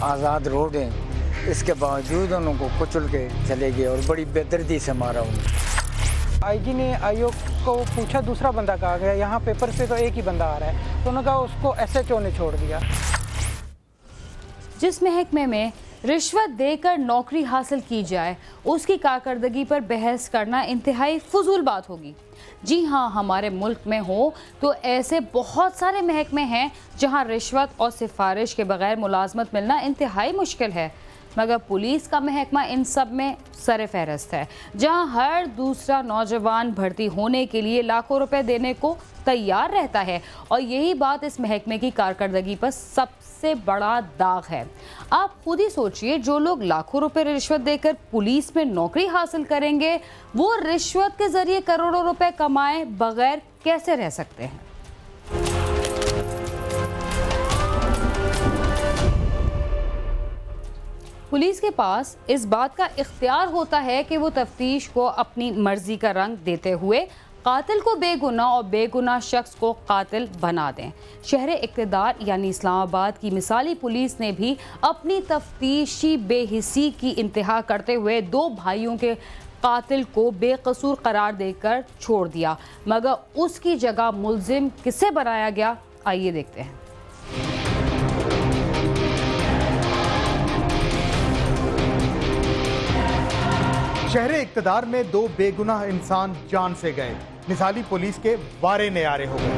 आज़ाद road है, इसके बावजूद उनको कुचल के चले गए और बड़ी बेदर्दी से मारा उन्हें। आईजी ने आयोग को पूछा, दूसरा बंदा कहा गया, यहाँ पेपर पे तो एक ही बंदा आ रहा है, तो उन्होंने कहा उसको SHO ने छोड़ दिया। जिस महकमे में रिश्वत देकर नौकरी हासिल की जाए उसकी कारकर्दगी पर बहस करना इंतहाई फजूल बात होगी। जी हाँ, हमारे मुल्क में हो तो ऐसे बहुत सारे महकमे हैं जहाँ रिश्वत और सिफारिश के बगैर मुलाजमत मिलना इंतहाई मुश्किल है, मगर पुलिस का महकमा इन सब में सर फहरस्त है, जहां हर दूसरा नौजवान भर्ती होने के लिए लाखों रुपए देने को तैयार रहता है। और यही बात इस महकमे की कारकर्दगी पर सबसे बड़ा दाग है। आप खुद ही सोचिए, जो लोग लाखों रुपए रिश्वत देकर पुलिस में नौकरी हासिल करेंगे, वो रिश्वत के जरिए करोड़ों रुपए कमाए बगैर कैसे रह सकते हैं। पुलिस के पास इस बात का इख्तियार होता है कि वो तफ्तीश को अपनी मर्जी का रंग देते हुए कातिल को बेगुनाह और बेगुनाह शख्स को कातिल बना दें। शहर इक़्तिदार यानी इस्लामाबाद की मिसाली पुलिस ने भी अपनी तफ्तीशी बेहिसी की इंतहा करते हुए 2 भाइयों के कातिल को बेकसूर करार देकर छोड़ दिया, मगर उसकी जगह मुल्जिम किसे बनाया गया, आइए देखते हैं। शहर इक़्तिदार में 2 बेगुनाह इंसान जान से गए, मिसाली पुलिस के वारे न्यारे हो गए।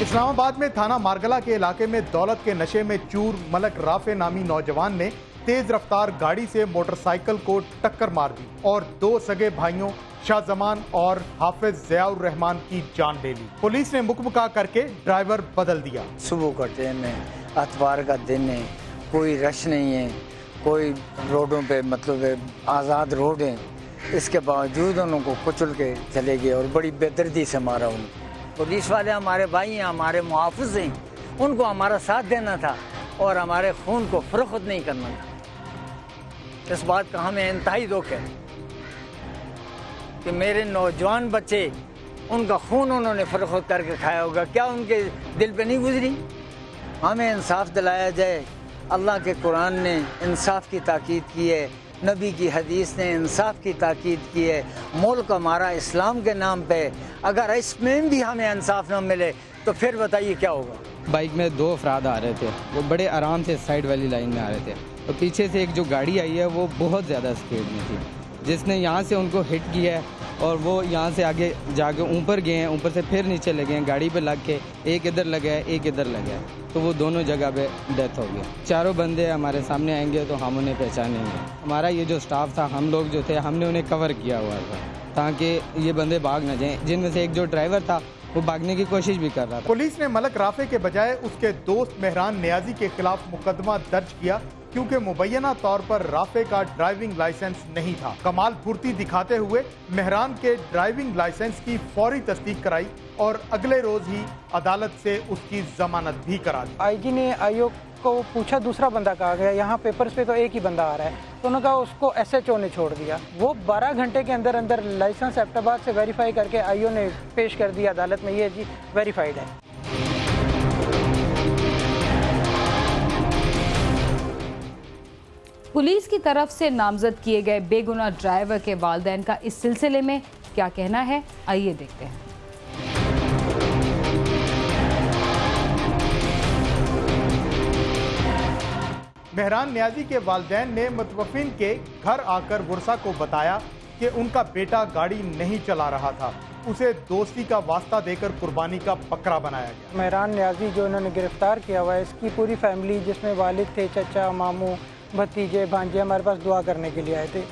इस्लामाबाद में थाना मारगला के इलाके में दौलत के नशे में चूर मलक राफे नामी नौजवान ने तेज रफ्तार गाड़ी से मोटरसाइकिल को टक्कर मार दी और 2 सगे भाइयों शाहजमान और हाफिज ज़ियाउर रहमान की जान ले ली। पुलिस ने मुकबका करके ड्राइवर बदल दिया। सुबह का टाइम है, अतवार का दिन है, कोई रश नहीं है, कोई रोडों पे मतलब आज़ाद रोड है, इसके बावजूद उनको कुचल के चले गए और बड़ी बेदर्दी से मारा उन्हें। पुलिस वाले हमारे भाई हैं, हमारे मुहाफ़िज़ हैं, उनको हमारा साथ देना था और हमारे खून को फ़रोख्त नहीं करना था। इस बात का हमें इंतहाई दुख है कि मेरे नौजवान बच्चे, उनका खून उन्होंने फ़रोख्त करके खाया होगा, क्या उनके दिल पे नहीं गुजरी? हमें इंसाफ दिलाया जाए। अल्लाह के कुरान ने इंसाफ की ताकीद की है, नबी की हदीस ने इंसाफ की ताकीद की है। मुल्क हमारा इस्लाम के नाम पे, अगर इसमें भी हमें इंसाफ न मिले तो फिर बताइए क्या होगा। बाइक में 2 अफराद आ रहे थे, वो बड़े आराम से साइड वाली लाइन में आ रहे थे, और पीछे से एक जो गाड़ी आई है वो बहुत ज़्यादा स्पीड में थी, जिसने यहाँ से उनको हिट किया है और वो यहाँ से आगे जाके ऊपर गए हैं, ऊपर से फिर नीचे लगे हैं, गाड़ी पे लग के एक इधर लगा है एक इधर लगा है, तो वो दोनों जगह पे डेथ हो गया। 4 बंदे हमारे सामने आएंगे तो हम उन्हें पहचानेंगे। हमारा ये जो स्टाफ था, हम लोग जो थे, हमने उन्हें कवर किया हुआ था ताकि ये बंदे भाग न जाएं, जिनमें से एक जो ड्राइवर था वो भागने की कोशिश भी कर रहा था। पुलिस ने मलक राफे के बजाय उसके दोस्त मेहरान नियाजी के खिलाफ मुकदमा दर्ज किया, क्योंकि मुबैना तौर पर राफे का ड्राइविंग लाइसेंस नहीं था। कमाल फुर्ती दिखाते हुए मेहरान के ड्राइविंग लाइसेंस की फौरी तस्दीक कराई और अगले रोज ही अदालत से उसकी जमानत भी करा दी। आईजी ने आयोग को पूछा, दूसरा बंदा कहा गया, यहाँ पेपर्स पे तो एक ही बंदा आ रहा है, तो उन्होंने कहा उसको SHO ने छोड़ दिया। वो 12 घंटे के अंदर अंदर लाइसेंस एबटाबाद से वेरीफाई करके आईओ ने पेश कर दिया अदालत में, ये जी वेरीफाइड है। पुलिस की तरफ से नामजद किए गए बेगुनाह ड्राइवर के वालिदैन का इस सिलसिले में क्या कहना है, आइए देखते हैं। मेहरान नियाजी के वालिदैन ने मुतवफ़िन के घर आकर वर्षा को बताया कि उनका बेटा गाड़ी नहीं चला रहा था, उसे दोस्ती का वास्ता देकर कुर्बानी का बकरा बनाया गया। मेहरान नियाजी जो इन्होंने गिरफ्तार किया हुआ है, इसकी पूरी फैमिली जिसमें वालिद थे, चचा, मामू, भतीजे, भांजे हमारे पास दुआ करने के लिए आए थे।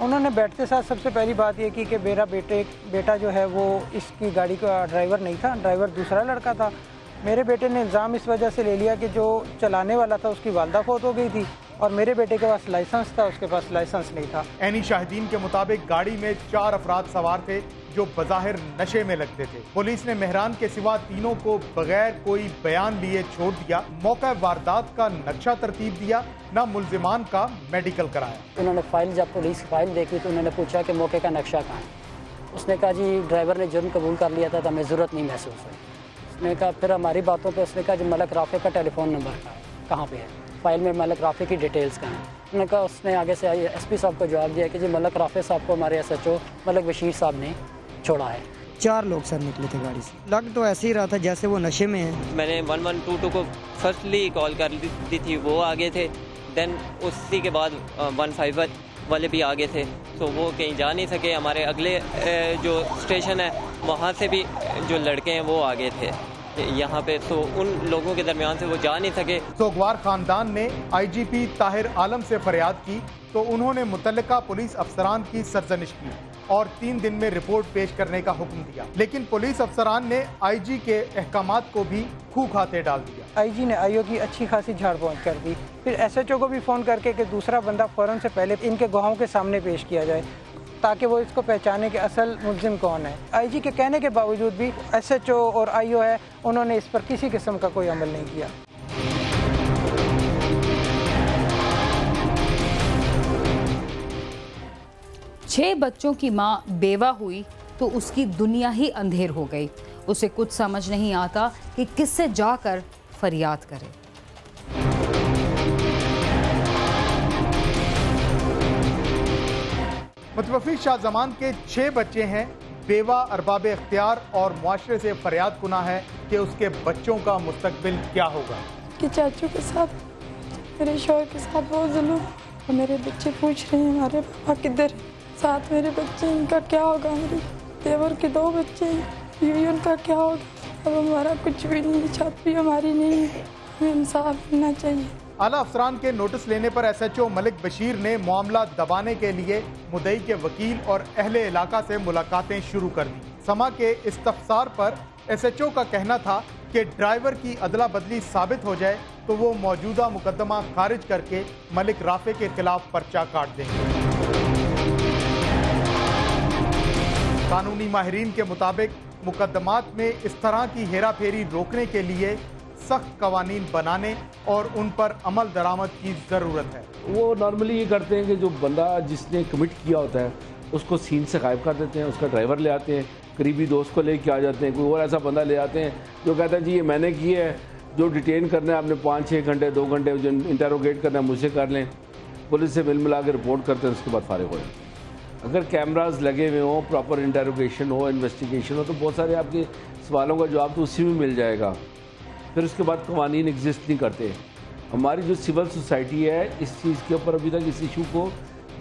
उन्होंने बैठते साथ सबसे पहली बात ये की कि मेरा बेटा जो है वो इसकी गाड़ी का ड्राइवर नहीं था, ड्राइवर दूसरा लड़का था। मेरे बेटे ने इल्ज़ाम इस वजह से ले लिया कि जो चलाने वाला था उसकी वालदा फौत हो गई थी और मेरे बेटे के पास लाइसेंस था, उसके पास लाइसेंस नहीं था। ऐनी शाहिदीन के मुताबिक गाड़ी में 4 अफराद सवार थे जो बज़ाहिर नशे में लगते थे। पुलिस ने मेहरान के सिवा तीनों को बगैर कोई बयान लिए छोड़ दिया। मौका वारदात का नक्शा तरतीब दिया, न मुल्जिमान का मेडिकल कराया। उन्होंने फाइल, जब पुलिस फाइल देखी तो उन्होंने पूछा कि मौके का नक्शा कहाँ है। उसने कहा जी ड्राइवर ने जुर्म कबूल कर लिया था तो हमें ज़रूरत नहीं महसूस हुई। उसने कहा, फिर हमारी बातों पे उसने कहा जो मलक राफे का टेलीफोन नंबर कहाँ पे है, फाइल में मलक राफे की डिटेल्स कहाँ हैं। उन्होंने कहा, उसने आगे से एसपी साहब को जवाब दिया कि जी मलक राफे साहब को हमारे SHO मलक बशीर साहब ने छोड़ा है। 4 लोग सर निकले थे गाड़ी से, लग तो ऐसे ही रहा था जैसे वो नशे में है। मैंने 1122 को फर्स्टली कॉल कर दी थी, वो आगे थे, देन उसी के बाद 151 वाले भी आगे थे, तो वो कहीं जा नहीं सके। हमारे अगले जो स्टेशन है वहाँ से भी जो लड़के हैं वो आगे थे यहाँ पे, तो उन लोगों के दरमियान से वो जा नहीं सके। सोगवार खानदान ने IGP ताहिर आलम से फरियाद की तो उन्होंने मुतल्लिका पुलिस अफसरान की सरजनिश की और 3 दिन में रिपोर्ट पेश करने का हुक्म दिया, लेकिन पुलिस अफसरान ने IG के अहकामात को भी खूह खाते डाल दिया। IG ने IO की अच्छी खासी झाड़ पहुँच कर दी, फिर SHO को भी फ़ोन करके कि दूसरा बंदा फ़ौरन से पहले इनके गवाहों के सामने पेश किया जाए ताकि वो इसको पहचाने कि असल मुलजिम कौन है। IG के कहने के बावजूद भी SHO और IO है, उन्होंने इस पर किसी किस्म का कोई अमल नहीं किया। छह बच्चों की माँ बेवा हुई तो उसकी दुनिया ही अंधेर हो गई। उसे कुछ समझ नहीं आता कि किससे जाकर फरियाद करे। मुतवफ़ी शाहजमान के 6 बच्चे हैं। बेवा अरबाब इख्तियार और मुआशरे से फरियाद कुना है कि उसके बच्चों का मुस्तकबिल क्या होगा। कि चाचू के साथ, मेरे शौहर के साथ बहुत जुल्म, और मेरे बच्चे पूछ रहे हैं हमारे पापा किधर, साथ मेरे बच्चे, इनका क्या होगा। मेरे देवर के 2 बच्चे हैं, उनका क्या होगा। अब हमारा कुछ भी नहीं, छत भी हमारी नहीं है, हमें इंसाफ मिलना चाहिए। आला अफसरान के नोटिस लेने पर SHO मलिक बशीर ने मामला दबाने के लिए मुद्दई के वकील और अहले इलाका से मुलाकातें शुरू कर दी। समा के इस्तफसार पर SHO का कहना था कि ड्राइवर की अदला बदली साबित हो जाए तो वो मौजूदा मुकदमा खारिज करके मलिक राफे के खिलाफ पर्चा काट देंगे। कानूनी माहिरीन के मुताबिक मुकदमात में इस तरह की हेरा फेरी रोकने के लिए सख्त कवानीन बनाने और उन पर अमल दरामद की ज़रूरत है। वो नॉर्मली ये करते हैं कि जो बंदा जिसने कमिट किया होता है उसको सीन से गायब कर देते हैं, उसका ड्राइवर ले आते हैं, करीबी दोस्त को लेके आ जाते हैं, कोई और ऐसा बंदा ले आते हैं जो कहता है जी ये मैंने किया है, जो डिटेन करना है आपने 5-6 घंटे 2 घंटे जो इंटेरोगेट करना है मुझसे कर लें। पुलिस से मिल मिला के रिपोर्ट करते हैं, उसके बाद फारिग हो जाते हैं। अगर कैमराज लगे हुए हों, प्रॉपर इंटेरोगेशन हो, इन्वेस्टिगेशन हो, तो बहुत सारे आपके सवालों का जवाब तो उसी में मिल जाएगा। फिर उसके बाद कवानीन एग्जिस्ट नहीं करते। हमारी जो सिविल सोसाइटी है इस चीज़ के ऊपर अभी तक इस इशू को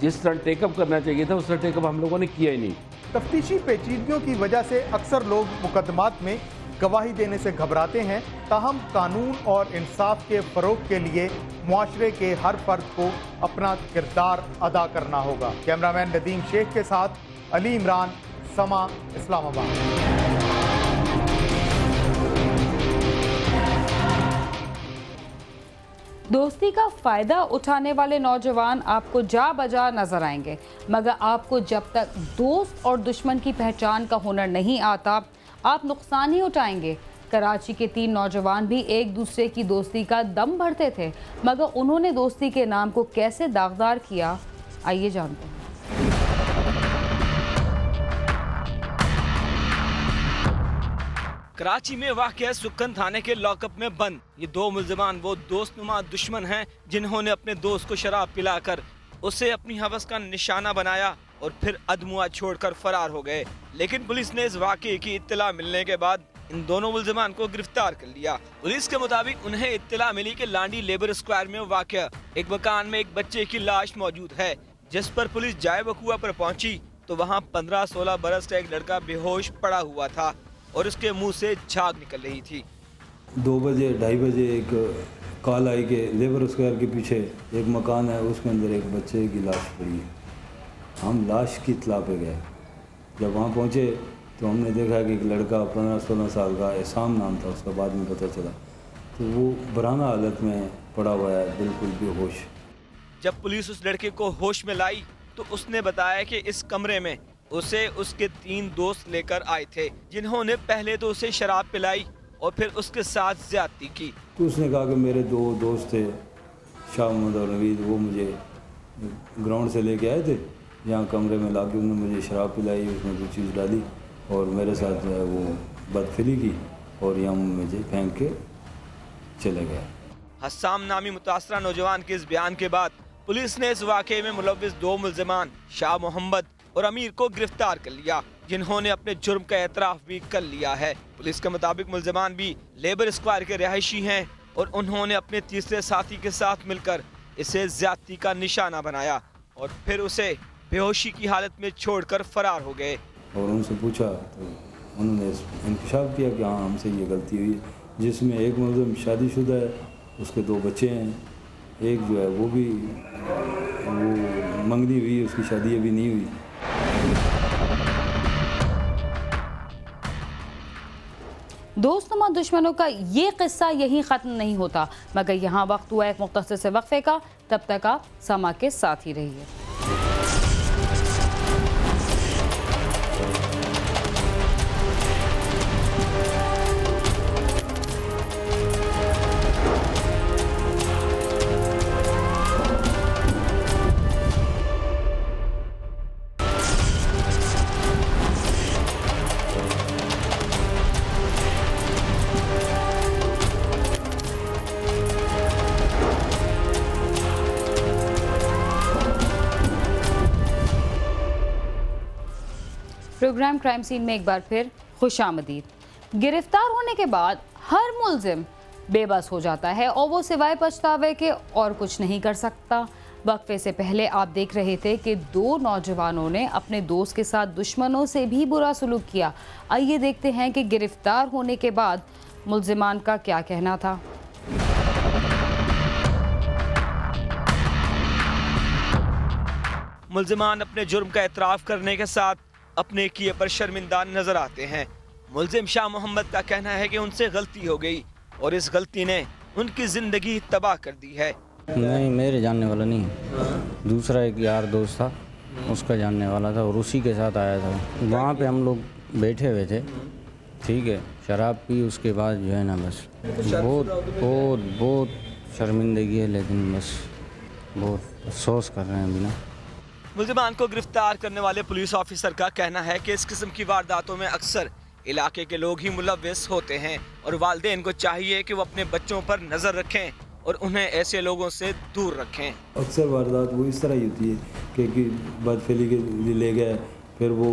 जिस तरह टेकअप करना चाहिए था उस तरह टेकअप हम लोगों ने किया ही नहीं। तफ्तीशी पेचीदगियों की वजह से अक्सर लोग मुकदमात में गवाही देने से घबराते हैं। ताहम कानून और इंसाफ के फ़रोग के लिए मुआशरे के हर फर्द को अपना किरदार अदा करना होगा। कैमरामैन नदीम शेख के साथ अली इमरान, समा, इस्लामाबाद। दोस्ती का फ़ायदा उठाने वाले नौजवान आपको जा बजा नजर आएंगे, मगर आपको जब तक दोस्त और दुश्मन की पहचान का हुनर नहीं आता आप नुकसान ही उठाएंगे। कराची के 3 नौजवान भी एक दूसरे की दोस्ती का दम भरते थे, मगर उन्होंने दोस्ती के नाम को कैसे दागदार किया, आइए जानते हैं। कराची में वाक़या सुक्कन थाने के लॉकअप में बंद ये 2 मुल्ज़िमान वो दोस्तनुमा दुश्मन हैं जिन्होंने अपने दोस्त को शराब पिलाकर उसे अपनी हवस का निशाना बनाया और फिर अदमुआ छोड़कर फरार हो गए। लेकिन पुलिस ने इस वाक़ये की इत्तला मिलने के बाद इन दोनों मुल्ज़िमान को गिरफ्तार कर लिया। पुलिस के मुताबिक उन्हें इत्तला मिली कि लांडी लेबर स्क्वायर में वाक़या एक मकान में एक बच्चे की लाश मौजूद है, जिस पर पुलिस जाए वकूआ पर पहुंची तो वहां 15-16 बरस का एक लड़का बेहोश पड़ा हुआ था और उसके मुंह से झाग निकल रही थी। 2 बजे 2:30 बजे एक कॉल आई कि लेबर स्क्वायर के पीछे एक मकान है, उसके अंदर एक बच्चे की लाश पड़ी है। हम लाश की इत्तला पे गए। जब वहाँ पहुँचे तो हमने देखा कि एक लड़का 15-16 साल का एहसान नाम था, उसका बाद में पता चला, तो वो बराना हालत में पड़ा हुआ है, बिल्कुल बेहोश। जब पुलिस उस लड़के को होश में लाई तो उसने बताया कि इस कमरे में उसे उसके 3 दोस्त लेकर आए थे, जिन्होंने पहले तो उसे शराब पिलाई और फिर उसके साथ ज्यादती की। तो उसने कहा कि मेरे 2 दोस्त थे, शाह मोहम्मद और नवीद, वो मुझे ग्राउंड से लेके आए थे, यहाँ कमरे में ला के उन्होंने मुझे शराब पिलाई, उसमें कुछ चीज़ डाली और मेरे साथ जो है वो बदफिली की और यम मुझे फेंक के चले गया। हस्साम नामी मुतासरा नौजवान के इस बयान के बाद पुलिस ने इस वाक़े में मुलव्विस 2 मुल्ज़िमान शाह मोहम्मद और अमीर को गिरफ्तार कर लिया, जिन्होंने अपने जुर्म का एतराफ़ भी कर लिया है। पुलिस के मुताबिक मुल्ज़िमान भी लेबर स्क्वायर के रिहायशी हैं और उन्होंने अपने तीसरे साथी के साथ मिलकर इसे ज्यादती का निशाना बनाया और फिर उसे बेहोशी की हालत में छोड़कर फरार हो गए। और उनसे पूछा तो उन्होंने इंकशाफ किया कि हाँ हमसे ये गलती हुई, जिसमें एक मुल्ज़िम शादीशुदा है, उसके 2 बच्चे हैं, एक जो है वो मंगनी हुई, उसकी शादी अभी नहीं हुई। दोस्तनुमा दुश्मनों का ये किस्सा यहीं ख़त्म नहीं होता, मगर यहाँ वक्त हुआ एक मुख्तसर से वक्फे का। तब तक आप समा के साथ ही रहिए। प्रोग्राम क्राइम सीन में एक बार फिर खुशामदीद। गिरफ्तार होने के बाद हर मुल्जिम बेबस हो जाता है और वो सिवाय पछतावे के और कुछ नहीं कर सकता। वक्फे से पहले आप देख रहे थे कि 2 नौजवानों ने अपने दोस्त के साथ दुश्मनों से भी बुरा सलूक किया। आइए देखते हैं कि गिरफ्तार होने के बाद मुल्जिमान का क्या कहना था। मुल्जिमान अपने जुर्म का एतराफ़ करने के साथ अपने किए पर शर्मिंदा नजर आते हैं। मुल्जिम शाह मोहम्मद का कहना है कि उनसे गलती हो गई और इस गलती ने उनकी जिंदगी तबाह कर दी है। नहीं, मेरे जानने वाला नहीं, दूसरा एक यार दोस्त था, उसका जानने वाला था और उसी के साथ आया था। वहाँ पे हम लोग बैठे हुए थे, ठीक है, शराब पी, उसके बाद जो है ना बस बहुत शर्मिंदगी है, लेकिन बस बहुत अफसोस कर रहे हैं अभी ना। मुल्जिमान को गिरफ्तार करने वाले पुलिस ऑफिसर का कहना है कि इस किस्म की वारदातों में अक्सर इलाके के लोग ही मुलव्विस होते हैं और वालिदैन को चाहिए कि वो अपने बच्चों पर नज़र रखें और उन्हें ऐसे लोगों से दूर रखें। अक्सर वारदात वो इस तरह ही होती है कि बदफेली के लिए ले गए, फिर वो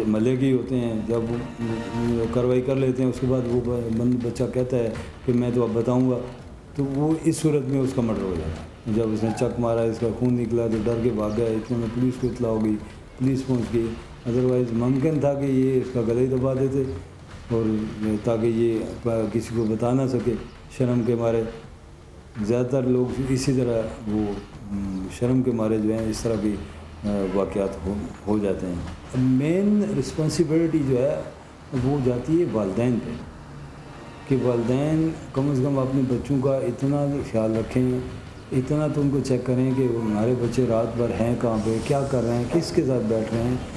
मले के होते हैं, जब वो कार्रवाई कर लेते हैं उसके बाद वो बच्चा कहता है कि मैं तो अब बताऊँगा, तो वो इस सूरत में उसका मर्डर हो जाता है। जब उसने चक मारा, इसका खून निकला तो डर के भाग गया, इतने में पुलिस को इत्तला हो गई, पुलिस पहुंच गई। अदरवाइज़ मुमकिन था कि ये इसका गला ही दबा देते और ताकि ये किसी को बता ना सके शर्म के मारे। ज़्यादातर लोग इसी तरह वो शर्म के मारे जो है इस तरह की वाक़यात हो जाते हैं। मेन रिस्पॉन्सिबिलिटी जो है वो जाती है वालिदैन पे कि वालिदैन कम से कम अपने बच्चों का इतना ख्याल रखें, इतना तो उनको चेक करें कि हमारे बच्चे रात भर हैं कहाँ पे, क्या कर रहे हैं, किसके साथ बैठ रहे हैं।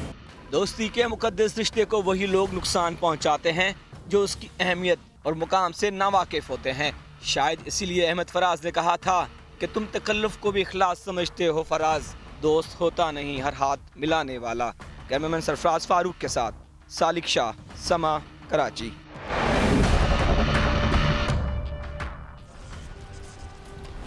दोस्ती के मुकद्दस रिश्ते को वही लोग नुकसान पहुंचाते हैं जो उसकी अहमियत और मुकाम से नावाकिफ होते हैं। शायद इसीलिए अहमद फराज ने कहा था कि तुम तकल्लुफ को भी इखलास समझते हो फराज, दोस्त होता नहीं हर हाथ मिलाने वाला। कैमरामैन सरफराज फारूक के साथ सालिक शाह, समा, कराची।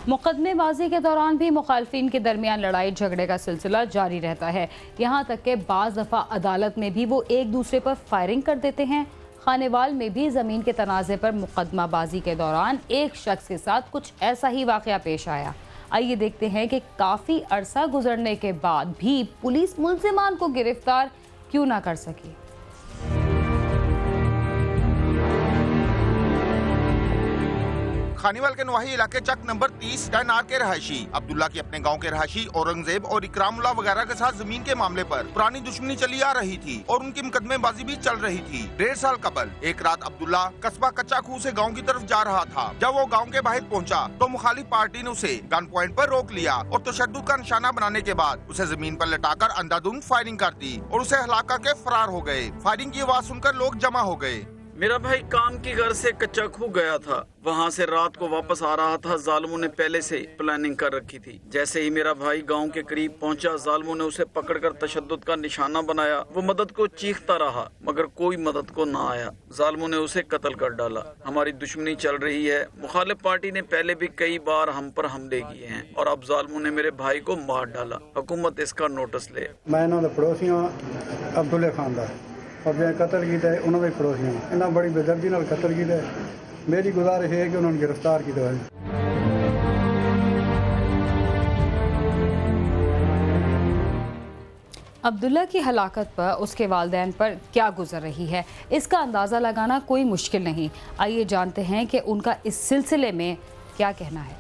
मुकदमेबाजी के दौरान भी मुखालफिन के दरमियान लड़ाई झगड़े का सिलसिला जारी रहता है। यहाँ तक कि बाज़ दफ़ा अदालत में भी वो एक दूसरे पर फायरिंग कर देते हैं। खानेवाल में भी ज़मीन के तनाज़े पर मुकदमाबाजी के दौरान एक शख्स के साथ कुछ ऐसा ही वाक़या पेश आया। आइए देखते हैं कि काफ़ी अरसा गुजरने के बाद भी पुलिस मुल्ज़िमान को गिरफ्तार क्यों ना कर सकी। खानीवाल के नवाही इलाके चक नंबर 30 10R के रहायशी अब्दुल्ला की अपने गांव के रहायशी औरंगजेब और इकरामुल्लाह वगैरह के साथ जमीन के मामले पर पुरानी दुश्मनी चली आ रही थी और उनकी मुकदमेबाजी भी चल रही थी। 1.5 साल कबल एक रात अब्दुल्ला कस्बा कच्चा खूह से गांव की तरफ जा रहा था। जब वो गांव के बाहर पहुंचा तो मुखालिफ पार्टी ने उसे गन पॉइंट पर रोक लिया और तशद्दुद का निशाना बनाने के बाद उसे जमीन पर लटाकर अंधाधुंध फायरिंग कर दी और उसे हलाक करके फरार हो गए। फायरिंग की आवाज सुनकर लोग जमा हो गए। मेरा भाई काम की घर से कच्चा खूह गया था, वहाँ से रात को वापस आ रहा था। जालिमों ने पहले से प्लानिंग कर रखी थी। जैसे ही मेरा भाई गांव के करीब पहुंचा, जालिमों ने उसे पकड़कर तशद्दुद का निशाना बनाया। वो मदद को चीखता रहा मगर कोई मदद को ना आया। जालिमों ने उसे कत्ल कर डाला। हमारी दुश्मनी चल रही है। मुखालिफ पार्टी ने पहले भी कई बार हम पर हमले किए हैं और अब जालिमों ने मेरे भाई को मार डाला। हुकूमत इसका नोटिस ले। मैं पड़ोसी अब्दुल्ला खान का और जो कतल किया उन्होंने पड़ोसियों इन्हें बड़ी बेदर्दी नाल कतल किया। मेरी गुजारिश है कि उन्होंने गिरफ्तार किया जाए। अब्दुल्ला की हलाकत पर उसके वालिदैन पर क्या गुजर रही है, इसका अंदाज़ा लगाना कोई मुश्किल नहीं। आइए जानते हैं कि उनका इस सिलसिले में क्या कहना है।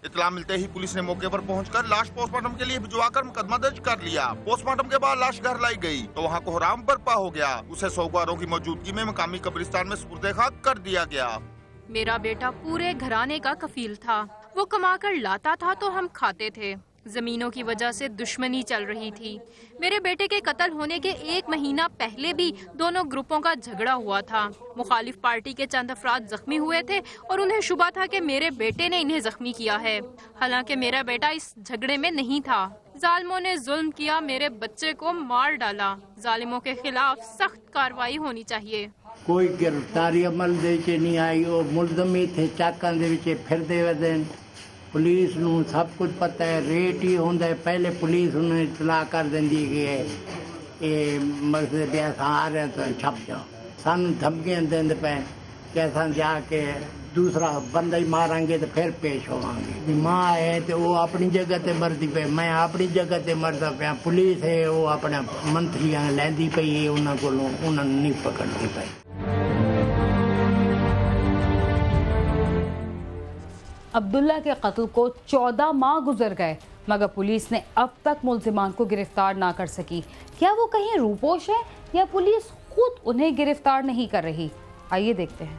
इत्तला मिलते ही पुलिस ने मौके पर पहुंचकर लाश पोस्टमार्टम के लिए भिजवाकर मुकदमा दर्ज कर लिया। पोस्टमार्टम के बाद लाश घर लाई गई तो वहां कोहराम बरपा हो गया। उसे सौगारों की मौजूदगी में मकामी कब्रिस्तान में सुपुर्दे खाक कर दिया गया। मेरा बेटा पूरे घराने का कफील था। वो कमाकर लाता था तो हम खाते थे। जमीनों की वजह से दुश्मनी चल रही थी। मेरे बेटे के कत्ल होने के 1 महीना पहले भी दोनों ग्रुपों का झगड़ा हुआ था। मुखालिफ पार्टी के चंद अफराद जख्मी हुए थे और उन्हें शुबा था कि मेरे बेटे ने इन्हें जख्मी किया है। हालांकि मेरा बेटा इस झगड़े में नहीं था। जालिमों ने जुल्म किया, मेरे बच्चे को मार डाला। जालिमों के खिलाफ सख्त कार्रवाई होनी चाहिए। कोई गिरफ्तारी अमल दे नहीं आई। वो मुलजम ही थे चाकां दे विच फिरदे वदन। पुलिस नूं सब कुछ पता है, रेट ही होंदा है। पहले पुलिस उन्हें इतला कर देंदी कि ये मकसद पे आ रहे तो छप जाओ। सानू धमकियां देंदे पे कि असां जाके दूसरा बंदा ही मारांगे तो फिर पेश होवांगे। माँ है तो वो अपनी जगह ते मरदी पे, मैं अपनी जगह ते मरदा पे। पुलिस है वो अपने मंत्रियां लैंदी पई है, उन्हां कोलों उन्हां नहीं पकड़दी पई। अब्दुल्ला के कत्ल को 14 माह गुजर गए मगर पुलिस ने अब तक मुल्जिमान को गिरफ्तार ना कर सकी। क्या वो कहीं रूपोश है या पुलिस खुद उन्हें गिरफ्तार नहीं कर रही? आइए देखते हैं।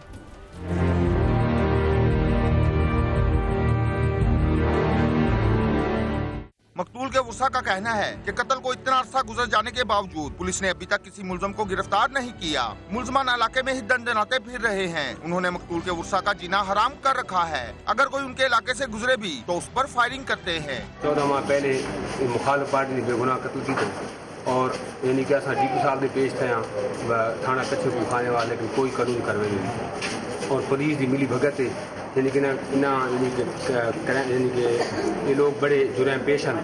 मकतूल के वसा का कहना है कि कत्ल को इतना अरसा गुजर जाने के बावजूद पुलिस ने अभी तक किसी मुलजम को गिरफ्तार नहीं किया। मुलजमान इलाके में ही दंदनाते फिर रहे हैं। उन्होंने मकतूल के वसा का जीना हराम कर रखा है। अगर कोई उनके इलाके से गुजरे भी तो उस पर फायरिंग करते हैं। 14 माह पहले मुखालिफ पार्टी ने बेगुनाह कत्ल की और यानी कि असा DP साहब ने पेश थे थाना कच्चे को खाने वाले, लेकिन कोई कानून करवे नहीं और पुलिस की मिली भगत है। यानी कि ये लोग बड़े जुर्म पेश हैं,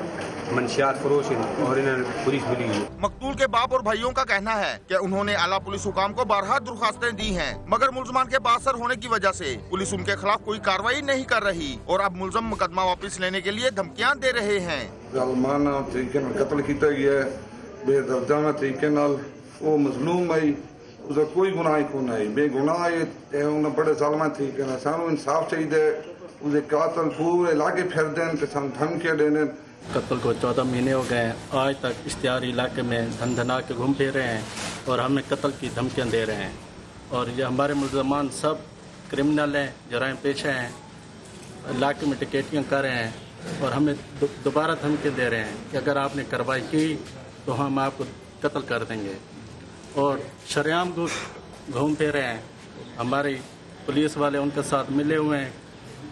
मनशियात फरोश हैं और इन्हें पुलिस मिली है। मकतूल के बाप और भाइयों का कहना है कि उन्होंने आला पुलिस हुकाम को बारहा दरख्वास्तें दी हैं मगर मुलजमान के बासर होने की वजह से पुलिस उनके खिलाफ कोई कार्रवाई नहीं कर रही और अब मुलजम मुकदमा वापस लेने के लिए धमकियां दे रहे हैं। जालमाना तरीके नाल कत्ल किया गया है, बेदर्दाना तरीके नाल। वो मजलूम आई, उसका कोई गुनाह को नहीं, बेगुनाह है। उन्हें बड़े जालमा तरीके नाल सानू इंसाफ चाहिए। उसे कातल पूरे इलाके फिर दें कि सानू धमकियां देने। कत्ल को 14 महीने हो गए हैं। आज तक इश्तिहारी इलाके में धन के घूम फिर रहे हैं और हमें कत्ल की धमकियां दे रहे हैं। और ये हमारे मुल्ज़मान सब क्रिमिनल हैं, जराइम पेशा हैं, इलाके में टिकटियाँ कर रहे हैं और हमें दोबारा धमकी दे रहे हैं कि अगर आपने कार्रवाई की तो हम आपको कत्ल कर देंगे। और शरेआम घूम फिर रहे हैं। हमारी पुलिस वाले उनके साथ मिले हुए हैं,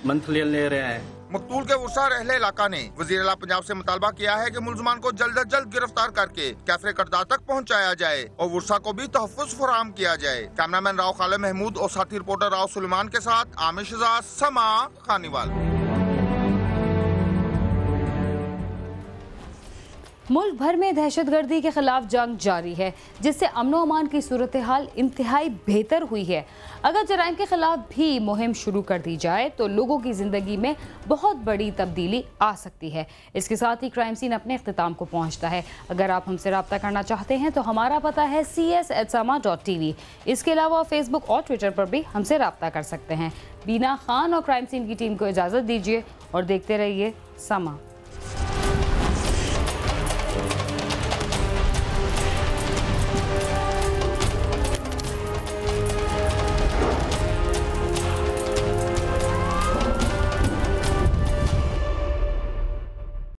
मंथली ले रहे हैं। मकतूल के वसा रहले इलाका ने वज़ीर आला पंजाब से मुतालबा किया है कि मुलजमान को जल्द अज जल्द गिरफ्तार करके कैफरे करदार तक पहुंचाया जाए और वसा को भी तहफ़्फ़ुज़ फराहम किया जाए। कैमरामैन राव खालिद महमूद और साथी रिपोर्टर राव सुलेमान के साथ आमिर शहजाद, समा, खानीवाल। मुल्क भर में दहशतगर्दी के खिलाफ जंग जारी है जिससे अमनो अमान की सूरत हाल इंतहाई बेहतर हुई है। अगर जराइम के खिलाफ भी मुहिम शुरू कर दी जाए तो लोगों की ज़िंदगी में बहुत बड़ी तब्दीली आ सकती है। इसके साथ ही क्राइम सीन अपने इख्तिताम को पहुंचता है। अगर आप हमसे रब्ता करना चाहते हैं तो हमारा पता है cs@sama.tv। इसके अलावा फेसबुक और ट्विटर पर भी हमसे रब्ता कर सकते हैं। बीना खान और क्राइम सीन की टीम को इजाज़त दीजिए और देखते रहिए समा।